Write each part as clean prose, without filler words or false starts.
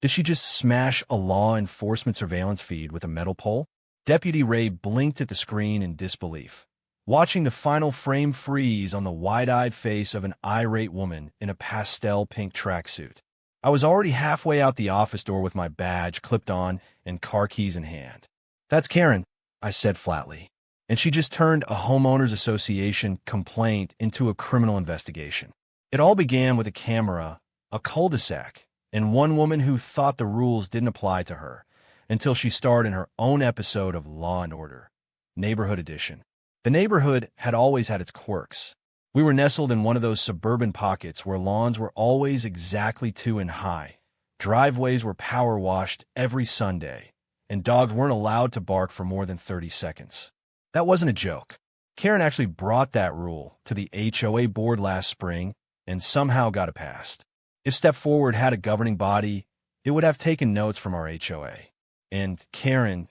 Did she just smash a law enforcement surveillance feed with a metal pole? Deputy Ray blinked at the screen in disbelief, watching the final frame freeze on the wide-eyed face of an irate woman in a pastel pink tracksuit. I was already halfway out the office door with my badge clipped on and car keys in hand. "That's Karen," I said flatly, and she just turned a homeowners association complaint into a criminal investigation. It all began with a camera, a cul-de-sac, and one woman who thought the rules didn't apply to her until she starred in her own episode of Law and Order, Neighborhood Edition. The neighborhood had always had its quirks. We were nestled in one of those suburban pockets where lawns were always exactly 2 inches high, driveways were power washed every Sunday, and dogs weren't allowed to bark for more than 30 seconds. That wasn't a joke. Karen actually brought that rule to the HOA board last spring and somehow got it passed. If Step Forward had a governing body, it would have taken notes from our HOA. And Karen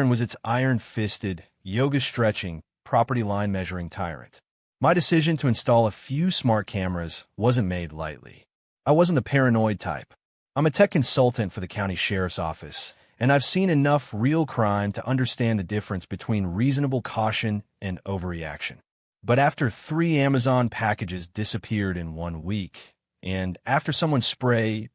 was its iron-fisted, yoga-stretching, property line measuring tyrant. My decision to install a few smart cameras wasn't made lightly. I wasn't the paranoid type. I'm a tech consultant for the county sheriff's office, and I've seen enough real crime to understand the difference between reasonable caution and overreaction. But after 3 Amazon packages disappeared in 1 week, and after someone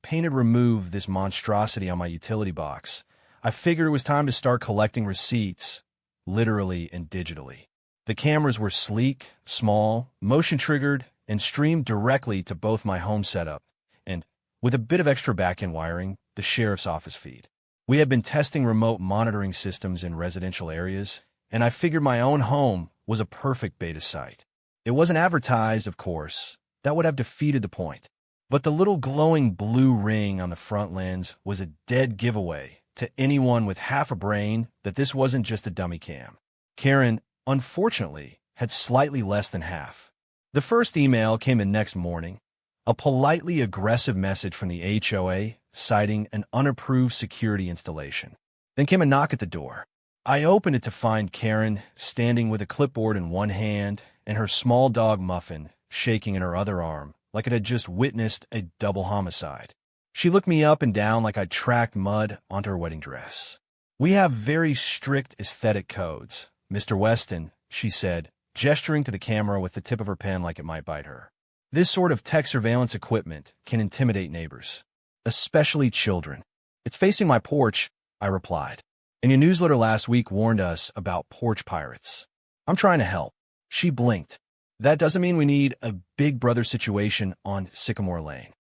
painted removed this monstrosity on my utility box, I figured it was time to start collecting receipts, literally and digitally. The cameras were sleek, small, motion-triggered, and streamed directly to both my home setup and, with a bit of extra back-end wiring, the sheriff's office feed. We had been testing remote monitoring systems in residential areas, and I figured my own home was a perfect beta site. It wasn't advertised, of course. That would have defeated the point. But the little glowing blue ring on the front lens was a dead giveaway to anyone with half a brain that this wasn't just a dummy cam. Karen, unfortunately, had slightly less than half. The first email came the next morning, a politely aggressive message from the HOA citing an unapproved security installation. Then came a knock at the door. I opened it to find Karen standing with a clipboard in one hand and her small dog Muffin shaking in her other arm like it had just witnessed a double homicide. She looked me up and down like I'd tracked mud onto her wedding dress. "We have very strict aesthetic codes, Mr. Weston," she said, gesturing to the camera with the tip of her pen like it might bite her. "This sort of tech surveillance equipment can intimidate neighbors, especially children." "It's facing my porch," I replied. "And your newsletter last week warned us about porch pirates." "I'm trying to help." She blinked. "That doesn't mean we need a Big Brother situation on Sycamore Lane."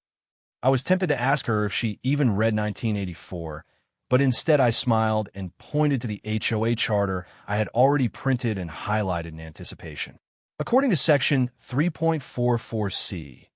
I was tempted to ask her if she even read 1984, but instead I smiled and pointed to the HOA charter I had already printed and highlighted in anticipation. According to Section 3.44c,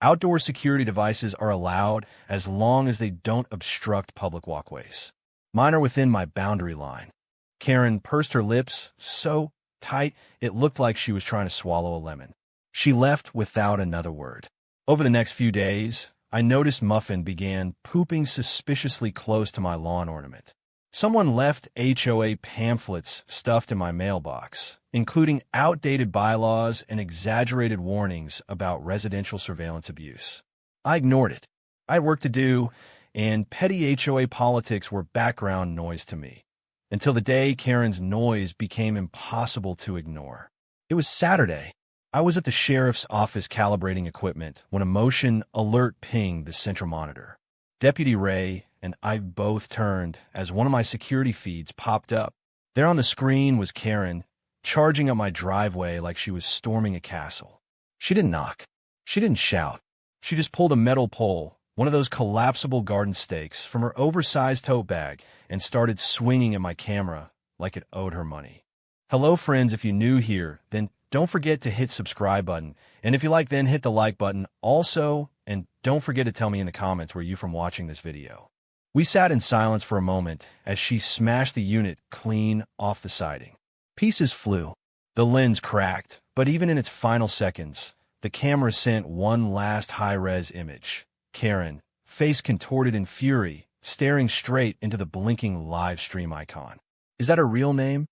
outdoor security devices are allowed as long as they don't obstruct public walkways. Mine are within my boundary line. Karen pursed her lips so tight it looked like she was trying to swallow a lemon. She left without another word. Over the next few days, I noticed Muffin began pooping suspiciously close to my lawn ornament. Someone left HOA pamphlets stuffed in my mailbox, including outdated bylaws and exaggerated warnings about residential surveillance abuse. I ignored it. I had work to do, and petty HOA politics were background noise to me, until the day Karen's noise became impossible to ignore. It was Saturday. I was at the sheriff's office calibrating equipment when a motion alert pinged the central monitor. Deputy Ray and I both turned as one of my security feeds popped up. There on the screen was Karen, charging up my driveway like she was storming a castle. She didn't knock. She didn't shout. She just pulled a metal pole, one of those collapsible garden stakes, from her oversized tote bag and started swinging at my camera like it owed her money. Hello, friends. If you're new here, then don't forget to hit subscribe button. And if you like, then hit the like button also. And don't forget to tell me in the comments where you're from watching this video. We sat in silence for a moment as she smashed the unit clean off the siding. Pieces flew. The lens cracked, but even in its final seconds, the camera sent one last high-res image. Karen, face contorted in fury, staring straight into the blinking live stream icon. "Is that her real name?"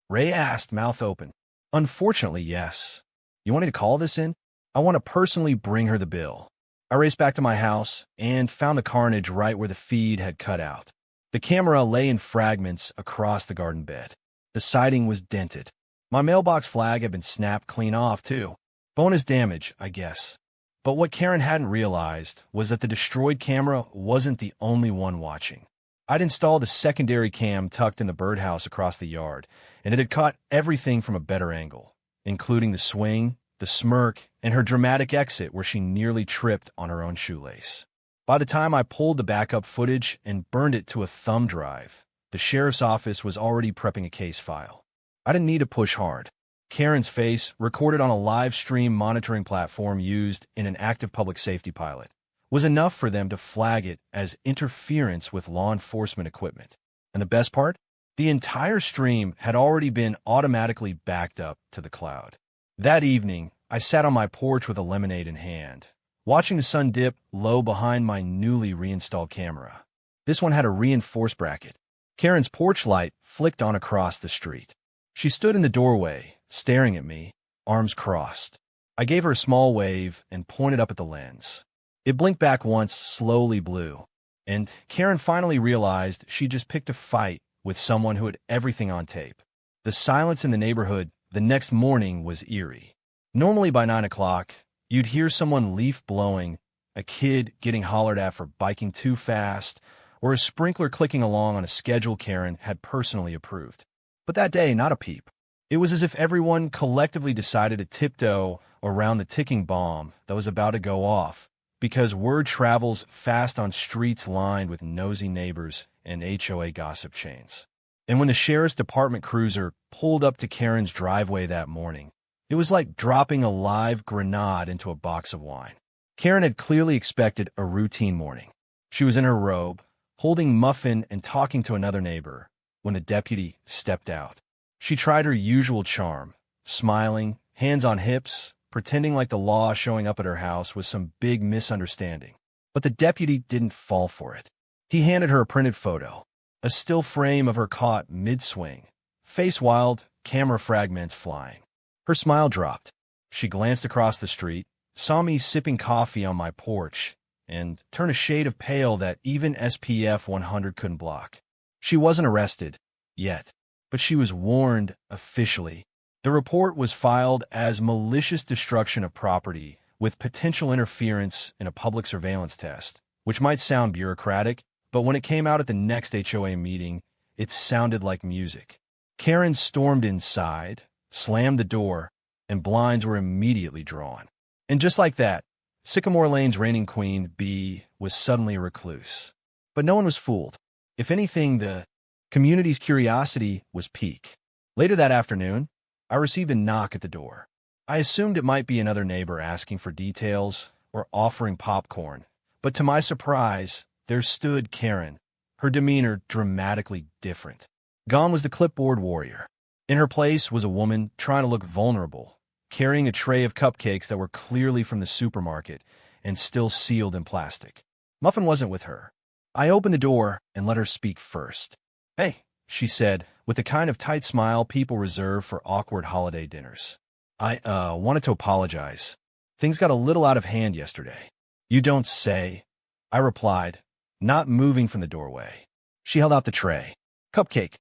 Ray asked, mouth open. "Unfortunately, yes." "You want me to call this in? I want to personally bring her the bill." I raced back to my house and found the carnage right where the feed had cut out. The camera lay in fragments across the garden bed. The siding was dented. My mailbox flag had been snapped clean off, too. Bonus damage, I guess. But what Karen hadn't realized was that the destroyed camera wasn't the only one watching. I'd installed a secondary cam tucked in the birdhouse across the yard, and it had caught everything from a better angle, including the swing, the smirk, and her dramatic exit where she nearly tripped on her own shoelace. By the time I pulled the backup footage and burned it to a thumb drive, the sheriff's office was already prepping a case file. I didn't need to push hard. Karen's face, recorded on a live stream monitoring platform used in an active public safety pilot, was enough for them to flag it as interference with law enforcement equipment. And the best part? The entire stream had already been automatically backed up to the cloud. That evening, I sat on my porch with a lemonade in hand, watching the sun dip low behind my newly reinstalled camera. This one had a reinforced bracket. Karen's porch light flicked on across the street. She stood in the doorway, staring at me, arms crossed. I gave her a small wave and pointed up at the lens. It blinked back once, slowly blue, and Karen finally realized she just picked a fight with someone who had everything on tape. The silence in the neighborhood the next morning was eerie. Normally by 9 o'clock, you'd hear someone leaf blowing, a kid getting hollered at for biking too fast, or a sprinkler clicking along on a schedule Karen had personally approved. But that day, not a peep. It was as if everyone collectively decided to tiptoe around the ticking bomb that was about to go off, because word travels fast on streets lined with nosy neighbors and HOA gossip chains. And when the sheriff's department cruiser pulled up to Karen's driveway that morning, it was like dropping a live grenade into a box of wine. Karen had clearly expected a routine morning. She was in her robe, holding muffin and talking to another neighbor, when the deputy stepped out. She tried her usual charm, smiling, hands on hips, pretending like the law showing up at her house was some big misunderstanding. But the deputy didn't fall for it. He handed her a printed photo, a still frame of her caught mid-swing, face wild, camera fragments flying. Her smile dropped. She glanced across the street, saw me sipping coffee on my porch, and turned a shade of pale that even SPF 100 couldn't block. She wasn't arrested, yet, but she was warned officially. The report was filed as malicious destruction of property with potential interference in a public surveillance test, which might sound bureaucratic, but when it came out at the next HOA meeting, it sounded like music. Karen stormed inside, slammed the door, and blinds were immediately drawn. And just like that, Sycamore Lane's reigning queen, Bee, was suddenly a recluse. But no one was fooled. If anything, the community's curiosity was piqued. Later that afternoon, I received a knock at the door. I assumed it might be another neighbor asking for details or offering popcorn, but to my surprise, there stood Karen, her demeanor dramatically different. Gone was the clipboard warrior. In her place was a woman trying to look vulnerable, carrying a tray of cupcakes that were clearly from the supermarket and still sealed in plastic. Muffin wasn't with her. I opened the door and let her speak first. "Hey," she said, with the kind of tight smile people reserve for awkward holiday dinners. "I wanted to apologize. Things got a little out of hand yesterday." "You don't say," I replied, not moving from the doorway. She held out the tray. "Cupcake."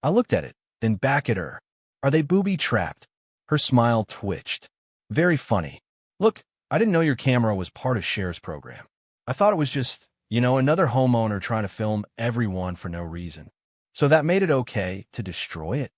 I looked at it, then back at her. "Are they booby-trapped?" Her smile twitched. "Very funny. Look, I didn't know your camera was part of Cher's program. I thought it was just, another homeowner trying to film everyone for no reason. So that made it okay to destroy it?"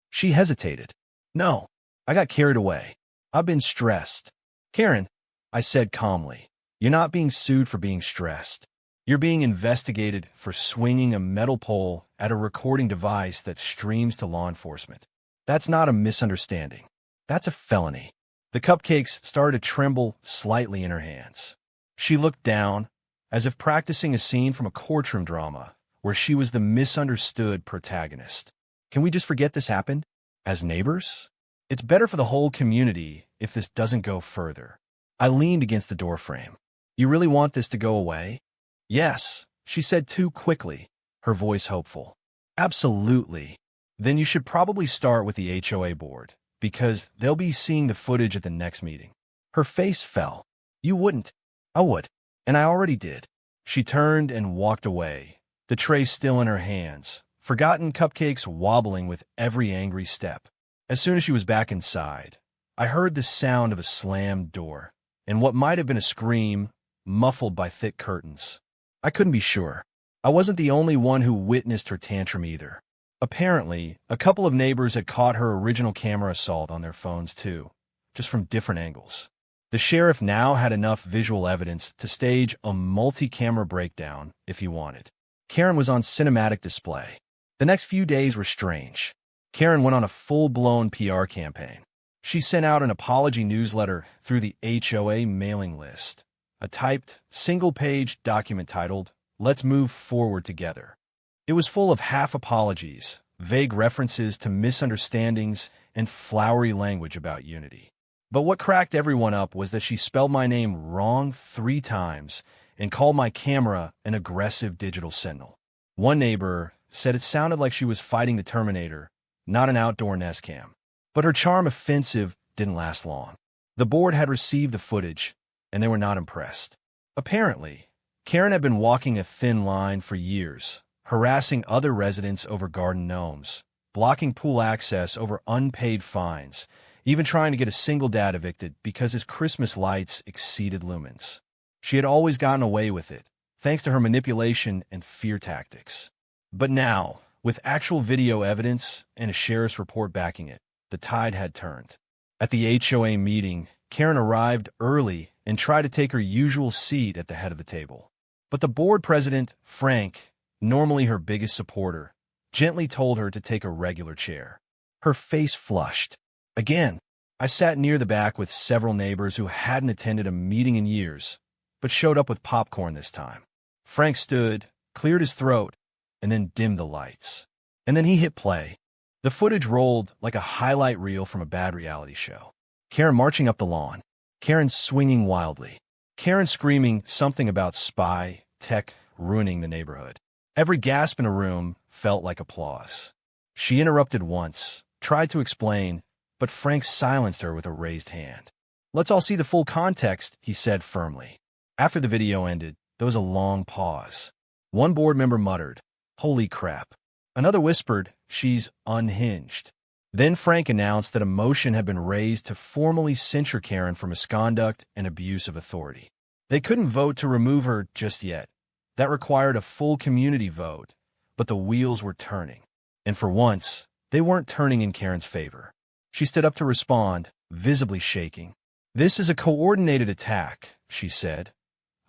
She hesitated. "No, I got carried away. I've been stressed." "Karen," I said calmly, "you're not being sued for being stressed. You're being investigated for swinging a metal pole at a recording device that streams to law enforcement. That's not a misunderstanding. That's a felony." The cupcakes started to tremble slightly in her hands. She looked down, as if practicing a scene from a courtroom drama where she was the misunderstood protagonist. "Can we just forget this happened? As neighbors? It's better for the whole community if this doesn't go further." I leaned against the doorframe. "You really want this to go away?" "Yes," she said too quickly, her voice hopeful. "Absolutely. Then you should probably start with the HOA board, because they'll be seeing the footage at the next meeting." Her face fell. "You wouldn't." "I would. And I already did. She turned and walked away, the tray still in her hands, forgotten cupcakes wobbling with every angry step. As soon as she was back inside, I heard the sound of a slammed door, and what might have been a scream, muffled by thick curtains. I couldn't be sure. I wasn't the only one who witnessed her tantrum either. Apparently, a couple of neighbors had caught her original camera assault on their phones too, just from different angles. The sheriff now had enough visual evidence to stage a multi-camera breakdown if he wanted. Karen was on cinematic display. The next few days were strange. Karen went on a full-blown PR campaign. She sent out an apology newsletter through the HOA mailing list, a typed, single-page document titled, "Let's Move Forward Together." It was full of half-apologies, vague references to misunderstandings, and flowery language about unity. But what cracked everyone up was that she spelled my name wrong 3 times and called my camera an aggressive digital sentinel. One neighbor said it sounded like she was fighting the Terminator, not an outdoor Nest cam. But her charm offensive didn't last long. The board had received the footage, and they were not impressed. Apparently, Karen had been walking a thin line for years, harassing other residents over garden gnomes, blocking pool access over unpaid fines, even trying to get a single dad evicted because his Christmas lights exceeded lumens. She had always gotten away with it, thanks to her manipulation and fear tactics. But now, with actual video evidence and a sheriff's report backing it, the tide had turned. At the HOA meeting, Karen arrived early and tried to take her usual seat at the head of the table. But the board president, Frank, normally her biggest supporter, gently told her to take a regular chair. Her face flushed. Again, I sat near the back with several neighbors who hadn't attended a meeting in years, but showed up with popcorn this time. Frank stood, cleared his throat, and then dimmed the lights. And then he hit play. The footage rolled like a highlight reel from a bad reality show. Karen marching up the lawn. Karen swinging wildly. Karen screaming something about spy tech ruining the neighborhood. Every gasp in a room felt like applause. She interrupted once, tried to explain, but Frank silenced her with a raised hand. "Let's all see the full context," he said firmly. After the video ended, there was a long pause. One board member muttered, "Holy crap." Another whispered, "She's unhinged." Then Frank announced that a motion had been raised to formally censure Karen for misconduct and abuse of authority. They couldn't vote to remove her just yet. That required a full community vote, but the wheels were turning. And for once, they weren't turning in Karen's favor. She stood up to respond, visibly shaking. "This is a coordinated attack," she said,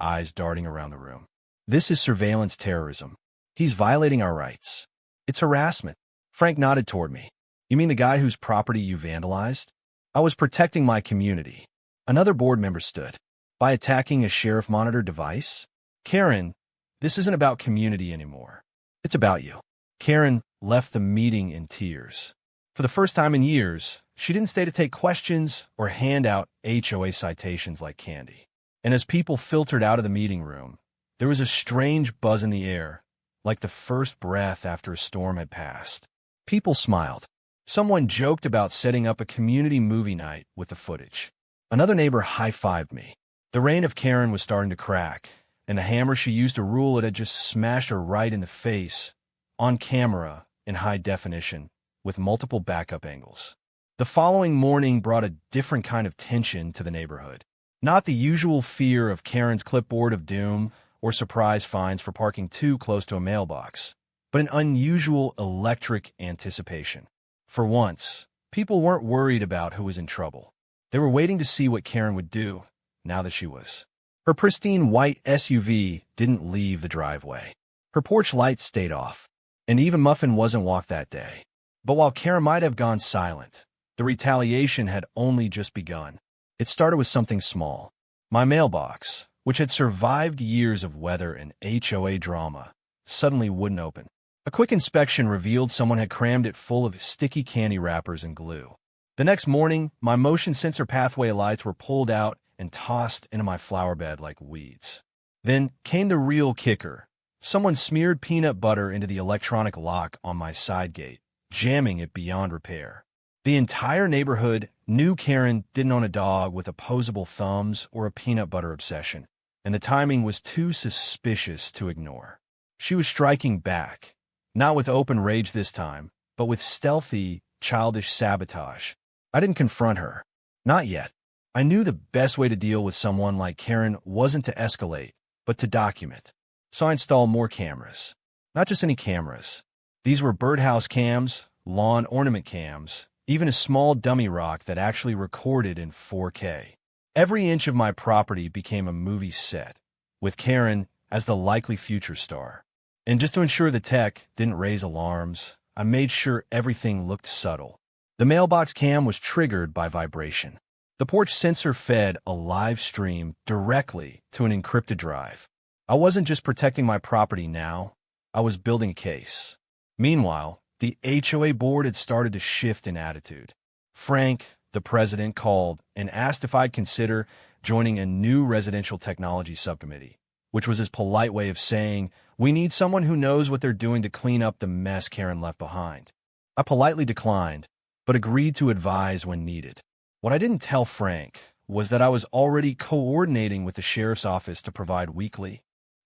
eyes darting around the room. "This is surveillance terrorism. He's violating our rights. It's harassment." Frank nodded toward me. "You mean the guy whose property you vandalized?" "I was protecting my community." Another board member stood. "By attacking a sheriff-monitored device?" "Karen, this isn't about community anymore. It's about you." Karen left the meeting in tears. For the first time in years, she didn't stay to take questions or hand out HOA citations like candy. And as people filtered out of the meeting room, there was a strange buzz in the air, like the first breath after a storm had passed. People smiled. Someone joked about setting up a community movie night with the footage. Another neighbor high-fived me. The reign of Karen was starting to crack, and the hammer she used to rule it had just smashed her right in the face, on camera, in high definition, with multiple backup angles. The following morning brought a different kind of tension to the neighborhood. Not the usual fear of Karen's clipboard of doom or surprise fines for parking too close to a mailbox, but an unusual electric anticipation. For once, people weren't worried about who was in trouble. They were waiting to see what Karen would do, now that she was. Her pristine white SUV didn't leave the driveway. Her porch lights stayed off, and even Muffin wasn't walked that day. But while Karen might have gone silent, the retaliation had only just begun. It started with something small. My mailbox, which had survived years of weather and HOA drama, suddenly wouldn't open. A quick inspection revealed someone had crammed it full of sticky candy wrappers and glue. The next morning, my motion sensor pathway lights were pulled out and tossed into my flower bed like weeds. Then came the real kicker. Someone smeared peanut butter into the electronic lock on my side gate, jamming it beyond repair. The entire neighborhood knew Karen didn't own a dog with opposable thumbs or a peanut butter obsession. and the timing was too suspicious to ignore. She was striking back, not with open rage this time, but with stealthy, childish sabotage. I didn't confront her. Not yet. I knew the best way to deal with someone like Karen wasn't to escalate, but to document. So I installed more cameras. Not just any cameras. These were birdhouse cams, lawn ornament cams, even a small dummy rock that actually recorded in 4K. Every inch of my property became a movie set, with Karen as the likely future star. And just to ensure the tech didn't raise alarms, I made sure everything looked subtle. The mailbox cam was triggered by vibration. The porch sensor fed a live stream directly to an encrypted drive. I wasn't just protecting my property now, I was building a case. Meanwhile, the HOA board had started to shift in attitude. Frank, the president, called and asked if I'd consider joining a new residential technology subcommittee, which was his polite way of saying, we need someone who knows what they're doing to clean up the mess Karen left behind. I politely declined, but agreed to advise when needed. What I didn't tell Frank was that I was already coordinating with the sheriff's office to provide weekly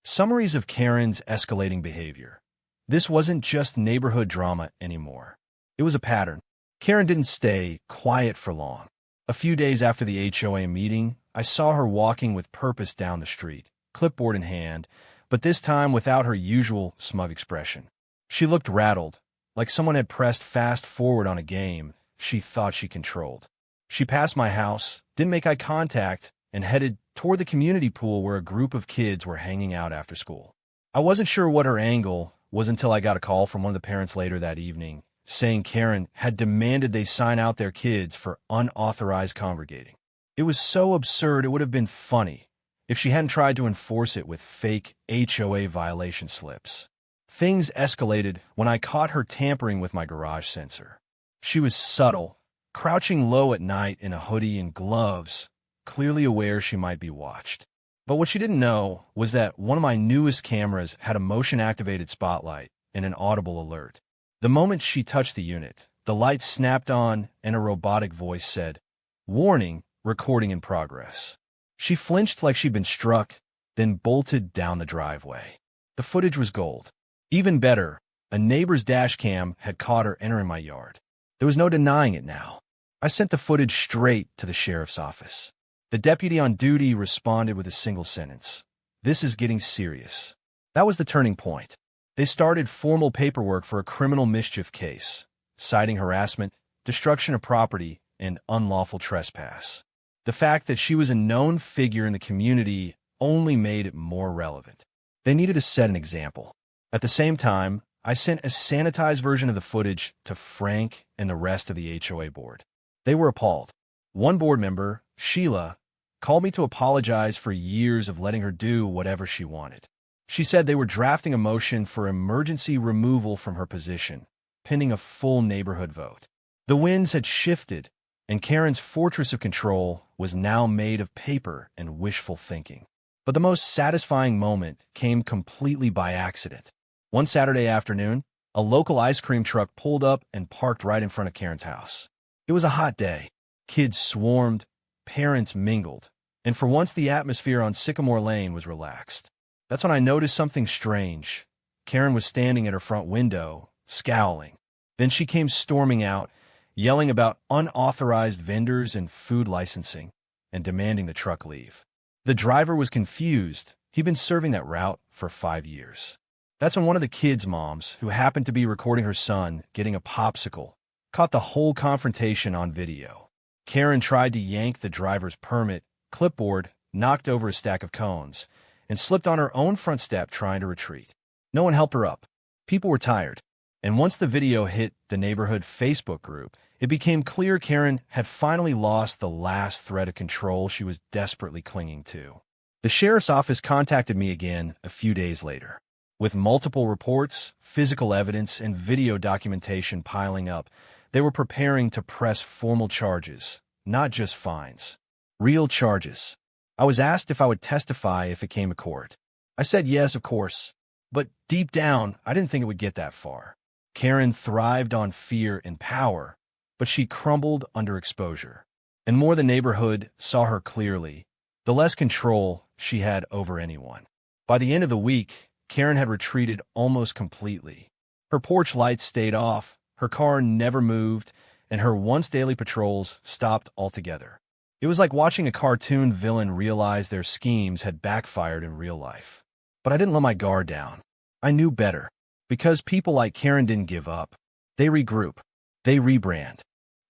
summaries of Karen's escalating behavior. This wasn't just neighborhood drama anymore. It was a pattern. Karen didn't stay quiet for long. A few days after the HOA meeting, I saw her walking with purpose down the street, clipboard in hand, but this time without her usual smug expression. She looked rattled, like someone had pressed fast forward on a game she thought she controlled. She passed my house, didn't make eye contact, and headed toward the community pool where a group of kids were hanging out after school. I wasn't sure what her angle was until I got a call from one of the parents later that evening, saying Karen had demanded they sign out their kids for unauthorized congregating. It was so absurd it would have been funny if she hadn't tried to enforce it with fake HOA violation slips. Things escalated when I caught her tampering with my garage sensor. She was subtle, crouching low at night in a hoodie and gloves, clearly aware she might be watched. But what she didn't know was that one of my newest cameras had a motion-activated spotlight and an audible alert. The moment she touched the unit, the light snapped on and a robotic voice said, "Warning, recording in progress." She flinched like she'd been struck, then bolted down the driveway. The footage was gold. Even better, a neighbor's dash cam had caught her entering my yard. There was no denying it now. I sent the footage straight to the sheriff's office. The deputy on duty responded with a single sentence. "This is getting serious." That was the turning point. They started formal paperwork for a criminal mischief case, citing harassment, destruction of property, and unlawful trespass. The fact that she was a known figure in the community only made it more relevant. They needed to set an example. At the same time, I sent a sanitized version of the footage to Frank and the rest of the HOA board. They were appalled. One board member, Sheila, called me to apologize for years of letting her do whatever she wanted. She said they were drafting a motion for emergency removal from her position, pending a full neighborhood vote. The winds had shifted, and Karen's fortress of control was now made of paper and wishful thinking. But the most satisfying moment came completely by accident. One Saturday afternoon, a local ice cream truck pulled up and parked right in front of Karen's house. It was a hot day. Kids swarmed, parents mingled, and for once the atmosphere on Sycamore Lane was relaxed. That's when I noticed something strange. Karen was standing at her front window, scowling. Then she came storming out, yelling about unauthorized vendors and food licensing, and demanding the truck leave. The driver was confused. He'd been serving that route for 5 years. That's when one of the kids' moms, who happened to be recording her son getting a popsicle, caught the whole confrontation on video. Karen tried to yank the driver's permit, clipboard, knocked over a stack of cones, and slipped on her own front step trying to retreat. No one helped her up. People were tired. And once the video hit the neighborhood Facebook group, it became clear Karen had finally lost the last thread of control she was desperately clinging to. The sheriff's office contacted me again a few days later. With multiple reports, physical evidence, and video documentation piling up, they were preparing to press formal charges, not just fines. Real charges. I was asked if I would testify if it came to court. I said yes, of course. But deep down, I didn't think it would get that far. Karen thrived on fear and power, but she crumbled under exposure. And more the neighborhood saw her clearly, the less control she had over anyone. By the end of the week, Karen had retreated almost completely. Her porch lights stayed off, her car never moved, and her once-daily patrols stopped altogether. It was like watching a cartoon villain realize their schemes had backfired in real life. But I didn't let my guard down. I knew better. Because people like Karen didn't give up. They regroup. They rebrand.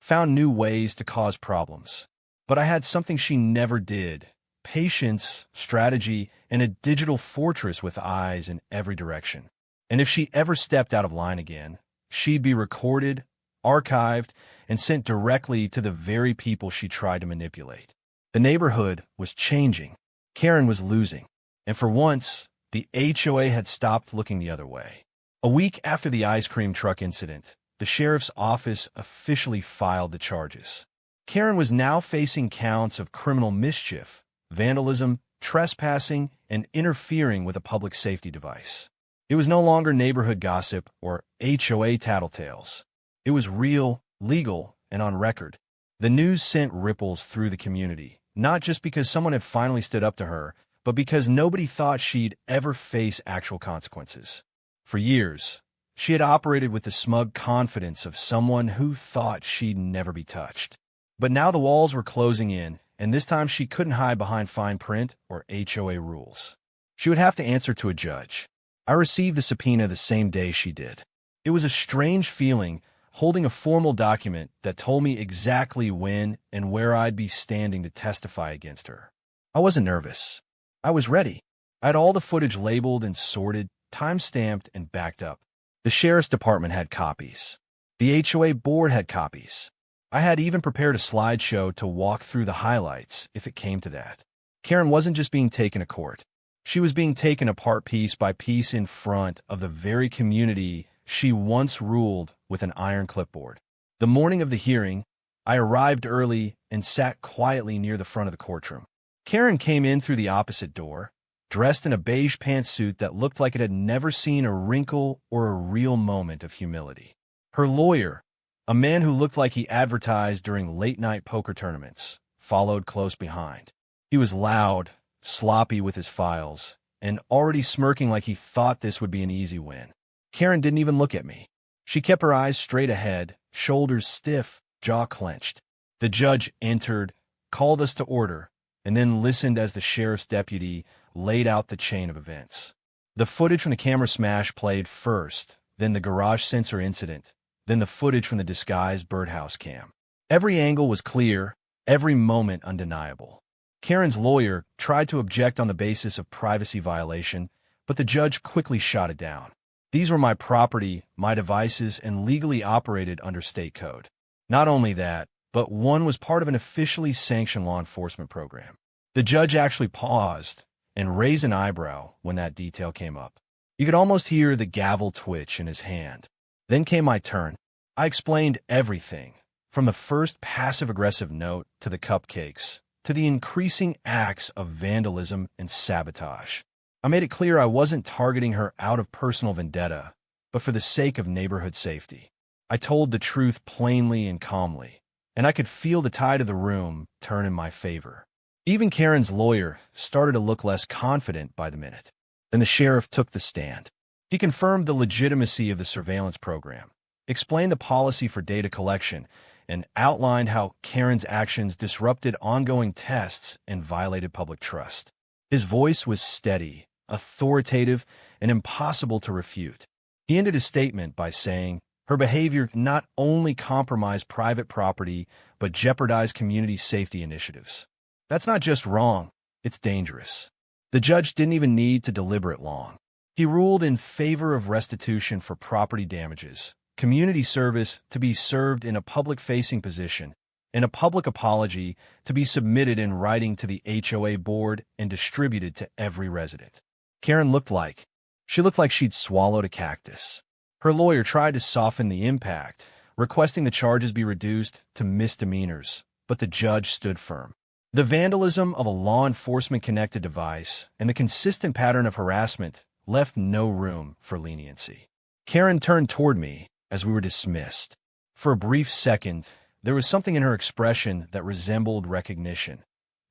Found new ways to cause problems. But I had something she never did. Patience, strategy, and a digital fortress with eyes in every direction. And if she ever stepped out of line again, she'd be recorded, archived, and sent directly to the very people she tried to manipulate. The neighborhood was changing. Karen was losing. And for once, the HOA had stopped looking the other way. A week after the ice cream truck incident, the sheriff's office officially filed the charges. Karen was now facing counts of criminal mischief, vandalism, trespassing, and interfering with a public safety device. It was no longer neighborhood gossip or HOA tattletales. It was real, legal, and on record. The news sent ripples through the community, not just because someone had finally stood up to her, but because nobody thought she'd ever face actual consequences. For years, she had operated with the smug confidence of someone who thought she'd never be touched. But now the walls were closing in, and this time she couldn't hide behind fine print or HOA rules. She would have to answer to a judge. I received the subpoena the same day she did. It was a strange feeling, holding a formal document that told me exactly when and where I'd be standing to testify against her. I wasn't nervous. I was ready. I had all the footage labeled and sorted, time-stamped, and backed up. The sheriff's department had copies. The HOA board had copies. I had even prepared a slideshow to walk through the highlights if it came to that. Karen wasn't just being taken to court. She was being taken apart piece by piece in front of the very community she once ruled with an iron clipboard. The morning of the hearing, I arrived early and sat quietly near the front of the courtroom. Karen came in through the opposite door, dressed in a beige pantsuit that looked like it had never seen a wrinkle or a real moment of humility. Her lawyer, a man who looked like he advertised during late-night poker tournaments, followed close behind. He was loud, sloppy with his files, and already smirking like he thought this would be an easy win. Karen didn't even look at me. She kept her eyes straight ahead, shoulders stiff, jaw clenched. The judge entered, called us to order, and then listened as the sheriff's deputy laid out the chain of events. The footage from the camera smash played first, then the garage sensor incident, then the footage from the disguised birdhouse cam. Every angle was clear, every moment undeniable. Karen's lawyer tried to object on the basis of privacy violation, but the judge quickly shot it down. These were my property, my devices, and legally operated under state code. Not only that, but one was part of an officially sanctioned law enforcement program. The judge actually paused and raised an eyebrow when that detail came up. You could almost hear the gavel twitch in his hand. Then came my turn. I explained everything, from the first passive-aggressive note to the cupcakes, to the increasing acts of vandalism and sabotage. I made it clear I wasn't targeting her out of personal vendetta, but for the sake of neighborhood safety. I told the truth plainly and calmly, and I could feel the tide of the room turn in my favor. Even Karen's lawyer started to look less confident by the minute. Then the sheriff took the stand. He confirmed the legitimacy of the surveillance program, explained the policy for data collection, and outlined how Karen's actions disrupted ongoing tests and violated public trust. His voice was steady, authoritative, and impossible to refute. He ended his statement by saying, her behavior not only compromised private property, but jeopardized community safety initiatives. That's not just wrong, it's dangerous. The judge didn't even need to deliberate long. He ruled in favor of restitution for property damages, community service to be served in a public-facing position, and a public apology to be submitted in writing to the HOA board and distributed to every resident. Karen looked like she'd swallowed a cactus. Her lawyer tried to soften the impact, requesting the charges be reduced to misdemeanors, but the judge stood firm. The vandalism of a law enforcement-connected device and the consistent pattern of harassment left no room for leniency. Karen turned toward me as we were dismissed. For a brief second, there was something in her expression that resembled recognition.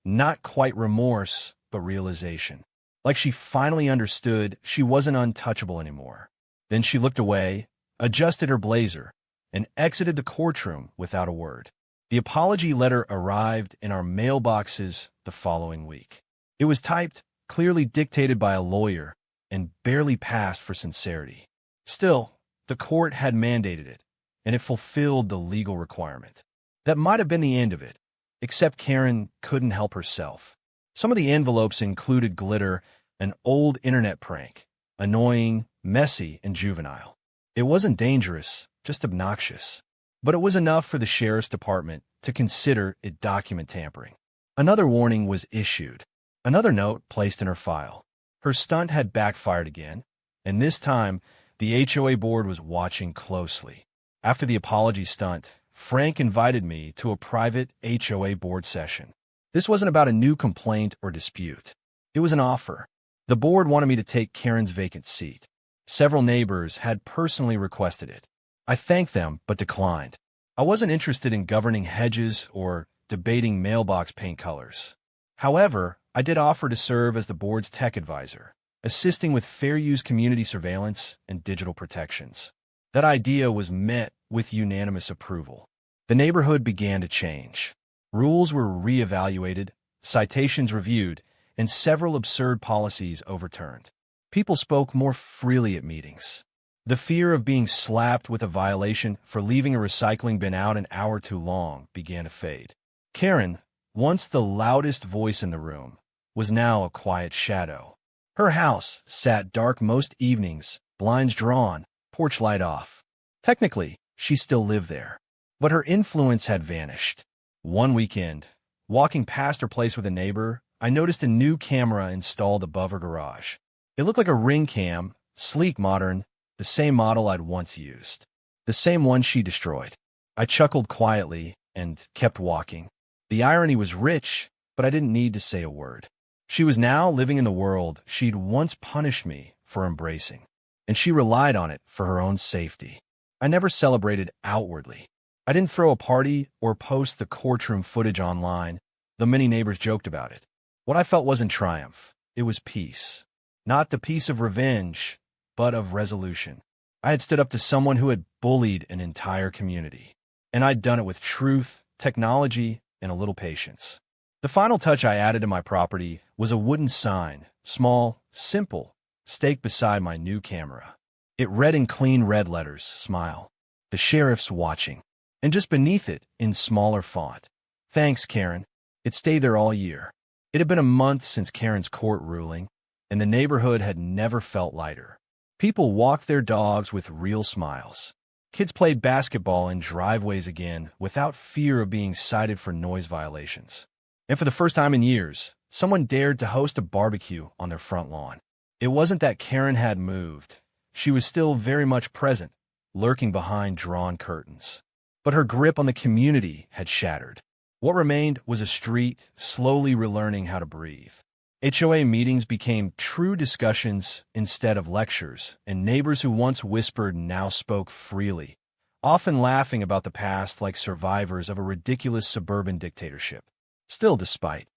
Not quite remorse, but realization. Like she finally understood she wasn't untouchable anymore. Then she looked away, adjusted her blazer, and exited the courtroom without a word. The apology letter arrived in our mailboxes the following week. It was typed, clearly dictated by a lawyer, and barely passed for sincerity. Still, the court had mandated it, and it fulfilled the legal requirement. That might have been the end of it, except Karen couldn't help herself. Some of the envelopes included glitter, an old internet prank, annoying, messy, and juvenile. It wasn't dangerous, just obnoxious. But it was enough for the sheriff's department to consider it document tampering. Another warning was issued. Another note placed in her file. Her stunt had backfired again, and this time, the HOA board was watching closely. After the apology stunt, Frank invited me to a private HOA board session. This wasn't about a new complaint or dispute. It was an offer. The board wanted me to take Karen's vacant seat. Several neighbors had personally requested it. I thanked them, but declined. I wasn't interested in governing hedges or debating mailbox paint colors. However, I did offer to serve as the board's tech advisor, assisting with fair use community surveillance and digital protections. That idea was met with unanimous approval. The neighborhood began to change. Rules were reevaluated, citations reviewed, and several absurd policies overturned. People spoke more freely at meetings. The fear of being slapped with a violation for leaving a recycling bin out an hour too long began to fade. Karen, once the loudest voice in the room, was now a quiet shadow. Her house sat dark most evenings, blinds drawn, porch light off. Technically, she still lived there, but her influence had vanished. One weekend, walking past her place with a neighbor, I noticed a new camera installed above her garage. It looked like a Ring cam, sleek, modern, the same model I'd once used. The same one she destroyed. I chuckled quietly and kept walking. The irony was rich, but I didn't need to say a word. She was now living in the world she'd once punished me for embracing, and she relied on it for her own safety. I never celebrated outwardly. I didn't throw a party or post the courtroom footage online, though many neighbors joked about it. What I felt wasn't triumph. It was peace. Not the peace of revenge, but of resolution. I had stood up to someone who had bullied an entire community, and I'd done it with truth, technology, and a little patience. The final touch I added to my property was a wooden sign, small, simple, staked beside my new camera. It read in clean red letters, "Smile. The sheriff's watching." And just beneath it, in smaller font, "Thanks, Karen." It stayed there all year. It had been a month since Karen's court ruling, and the neighborhood had never felt lighter. People walked their dogs with real smiles. Kids played basketball in driveways again without fear of being cited for noise violations. And for the first time in years, someone dared to host a barbecue on their front lawn. It wasn't that Karen had moved. She was still very much present, lurking behind drawn curtains. But her grip on the community had shattered. What remained was a street slowly relearning how to breathe. HOA meetings became true discussions instead of lectures, and neighbors who once whispered now spoke freely, often laughing about the past like survivors of a ridiculous suburban dictatorship. Still, despite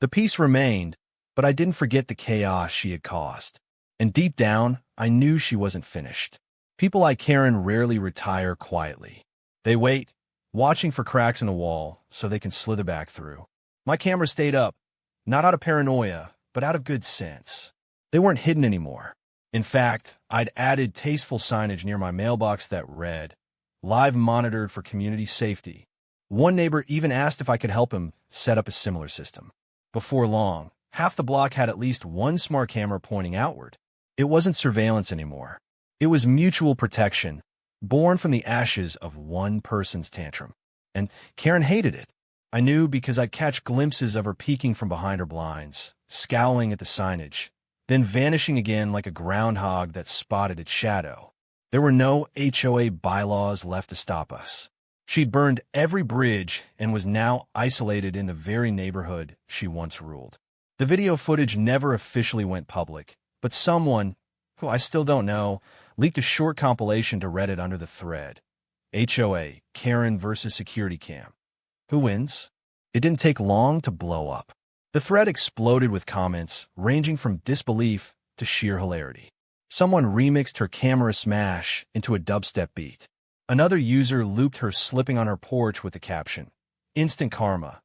the peace remained, but I didn't forget the chaos she had caused. And deep down, I knew she wasn't finished. People like Karen rarely retire quietly. They wait, watching for cracks in the wall so they can slither back through. My camera stayed up, not out of paranoia, but out of good sense. They weren't hidden anymore. In fact, I'd added tasteful signage near my mailbox that read, "Live monitored for community safety." One neighbor even asked if I could help him set up a similar system. Before long, half the block had at least one smart camera pointing outward. It wasn't surveillance anymore. It was mutual protection, born from the ashes of one person's tantrum. And Karen hated it. I knew because I'd catch glimpses of her peeking from behind her blinds, scowling at the signage, then vanishing again like a groundhog that spotted its shadow. There were no HOA bylaws left to stop us. She'd burned every bridge and was now isolated in the very neighborhood she once ruled. The video footage never officially went public, but someone, who I still don't know, leaked a short compilation to Reddit under the thread, "HOA Karen versus Security Cam. Who wins?" It didn't take long to blow up. The thread exploded with comments ranging from disbelief to sheer hilarity. Someone remixed her camera smash into a dubstep beat. Another user looped her slipping on her porch with the caption, "Instant Karma,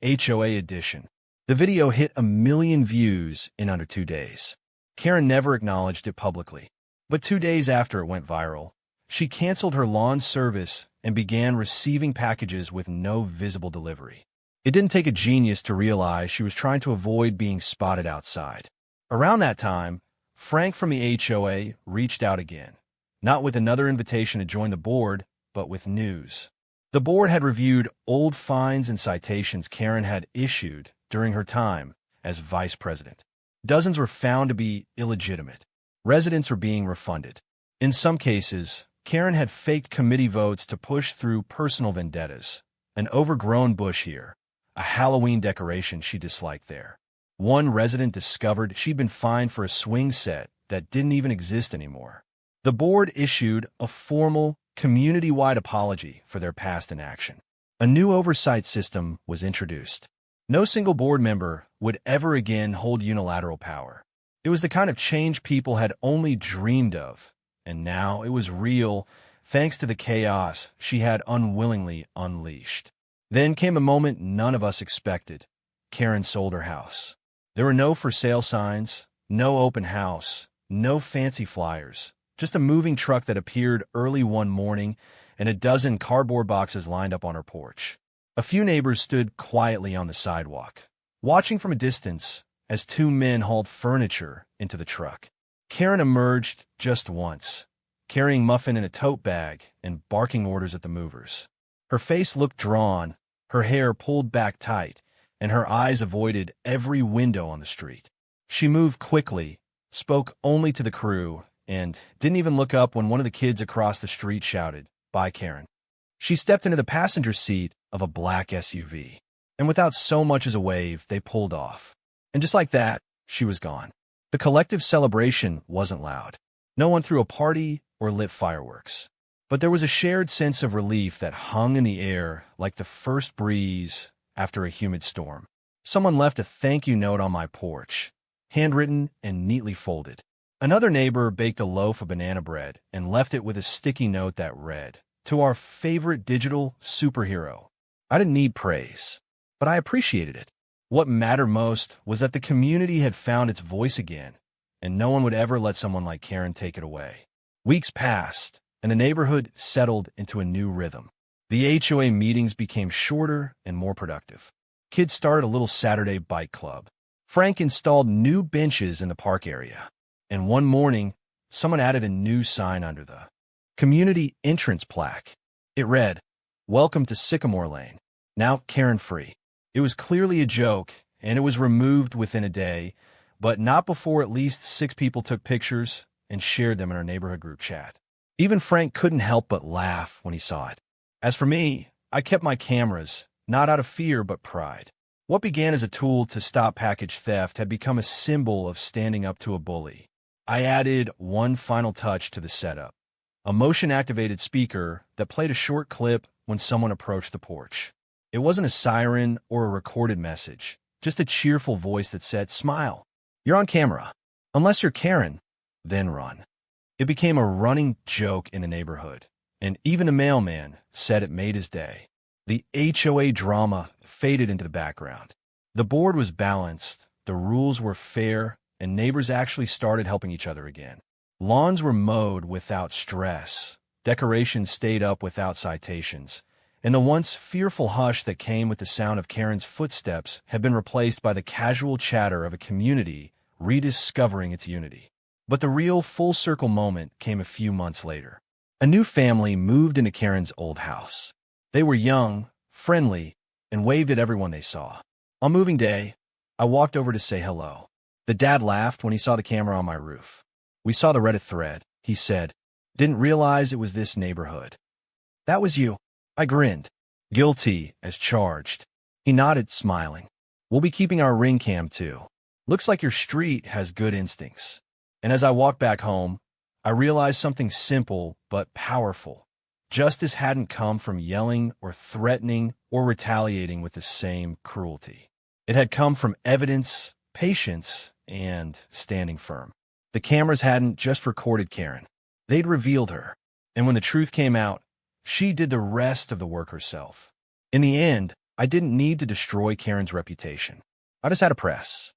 HOA Edition." The video hit 1 million views in under 2 days. Karen never acknowledged it publicly. But 2 days after it went viral, she canceled her lawn service and began receiving packages with no visible delivery. It didn't take a genius to realize she was trying to avoid being spotted outside. Around that time, Frank from the HOA reached out again, not with another invitation to join the board, but with news. The board had reviewed old fines and citations Karen had issued during her time as vice president. Dozens were found to be illegitimate. Residents were being refunded. In some cases, Karen had faked committee votes to push through personal vendettas. An overgrown bush here, a Halloween decoration she disliked there. One resident discovered she'd been fined for a swing set that didn't even exist anymore. The board issued a formal, community-wide apology for their past inaction. A new oversight system was introduced. No single board member would ever again hold unilateral power. It was the kind of change people had only dreamed of, and now it was real thanks to the chaos she had unwillingly unleashed. Then came a moment none of us expected. Karen sold her house. There were no for sale signs, no open house, no fancy flyers, just a moving truck that appeared early one morning and a dozen cardboard boxes lined up on her porch. A few neighbors stood quietly on the sidewalk, watching from a distance as 2 men hauled furniture into the truck. Karen emerged just once, carrying Muffin in a tote bag and barking orders at the movers. Her face looked drawn, her hair pulled back tight, and her eyes avoided every window on the street. She moved quickly, spoke only to the crew, and didn't even look up when one of the kids across the street shouted, "Bye, Karen." She stepped into the passenger seat of a black SUV, and without so much as a wave, they pulled off. And just like that, she was gone. The collective celebration wasn't loud. No one threw a party or lit fireworks. But there was a shared sense of relief that hung in the air like the first breeze after a humid storm. Someone left a thank you note on my porch, handwritten and neatly folded. Another neighbor baked a loaf of banana bread and left it with a sticky note that read, "To our favorite digital superhero." I didn't need praise, but I appreciated it. What mattered most was that the community had found its voice again, and no one would ever let someone like Karen take it away. Weeks passed, and the neighborhood settled into a new rhythm. The HOA meetings became shorter and more productive. Kids started a little Saturday bike club. Frank installed new benches in the park area. And one morning, someone added a new sign under the community entrance plaque. It read, "Welcome to Sycamore Lane, now Karen-free." It was clearly a joke, and it was removed within a day, but not before at least 6 people took pictures and shared them in our neighborhood group chat. Even Frank couldn't help but laugh when he saw it. As for me, I kept my cameras, not out of fear but pride. What began as a tool to stop package theft had become a symbol of standing up to a bully. I added one final touch to the setup, a motion-activated speaker that played a short clip when someone approached the porch. It wasn't a siren or a recorded message, just a cheerful voice that said, "Smile. You're on camera. Unless you're Karen, then run." It became a running joke in the neighborhood, and even the mailman said it made his day. The HOA drama faded into the background. The board was balanced, the rules were fair, and neighbors actually started helping each other again. Lawns were mowed without stress, decorations stayed up without citations, and the once fearful hush that came with the sound of Karen's footsteps had been replaced by the casual chatter of a community rediscovering its unity. But the real full-circle moment came a few months later. A new family moved into Karen's old house. They were young, friendly, and waved at everyone they saw. On moving day, I walked over to say hello. The dad laughed when he saw the camera on my roof. "We saw the Reddit thread," he said. "Didn't realize it was this neighborhood." "That was you." I grinned. "Guilty as charged." He nodded, smiling. "We'll be keeping our ring cam too. Looks like your street has good instincts." And as I walked back home, I realized something simple but powerful. Justice hadn't come from yelling or threatening or retaliating with the same cruelty. It had come from evidence, patience, and standing firm. The cameras hadn't just recorded Karen. They'd revealed her. And when the truth came out, she did the rest of the work herself. In the end, I didn't need to destroy Karen's reputation. I just had to press.